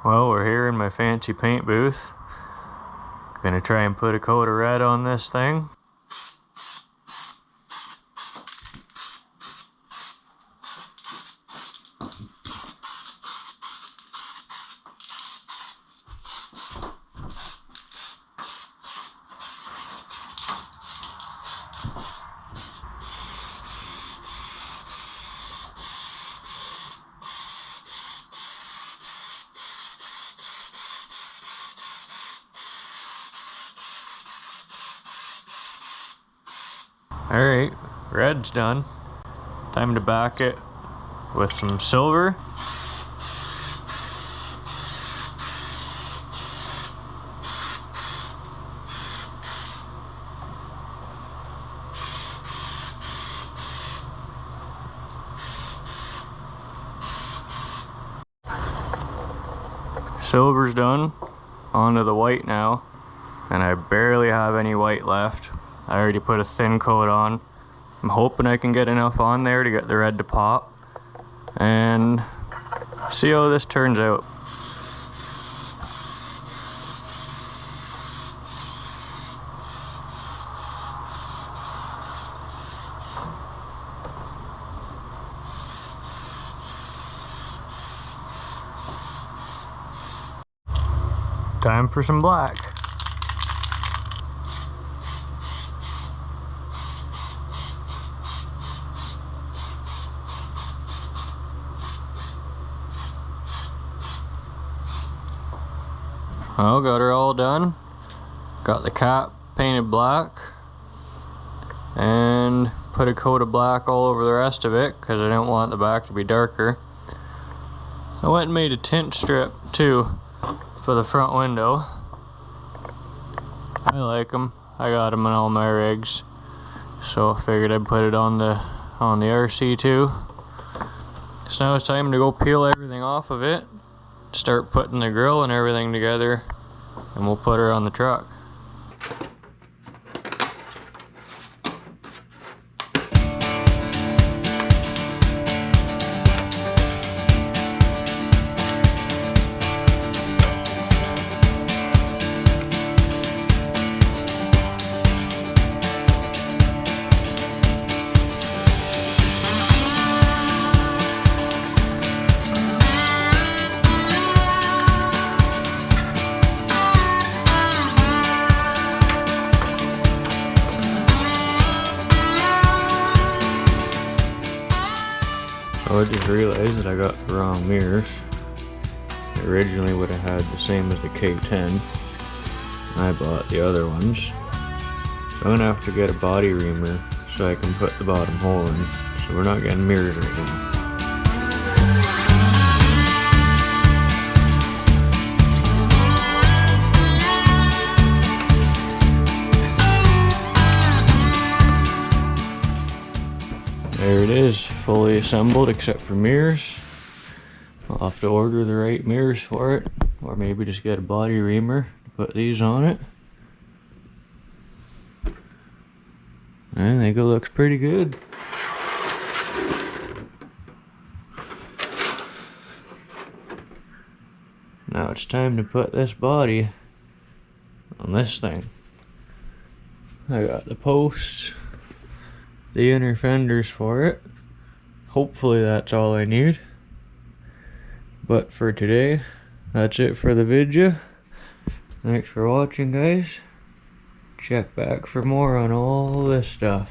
Well, we're here in my fancy paint booth. Gonna try and put a coat of red on this thing. Alright, red's done. Time to back it with some silver. Silver's done. Onto the white now. And I barely have any white left. I already put a thin coat on. I'm hoping I can get enough on there to get the red to pop. And see how this turns out. Time for some black. Well, got her all done. Got the cap painted black and put a coat of black all over the rest of it because I didn't want the back to be darker. I went and made a tint strip too for the front window. I like them. I got them in all my rigs, so I figured I'd put it on the RC too. So now it's time to go peel everything off of it, start putting the grill and everything together, and we'll put her on the truck. I just realized that I got the wrong mirrors. I originally would have had the same as the K10. I bought the other ones. So I'm gonna have to get a body reamer so I can put the bottom hole in. So we're not getting mirrors right now. There it is, fully assembled except for mirrors. I'll have to order the right mirrors for it, or maybe just get a body reamer to put these on it. I think it looks pretty good. Now it's time to put this body on this thing. I got the posts, the inner fenders for it. Hopefully that's all I need. But for today, that's it for the video. Thanks for watching, guys. Check back for more on all this stuff.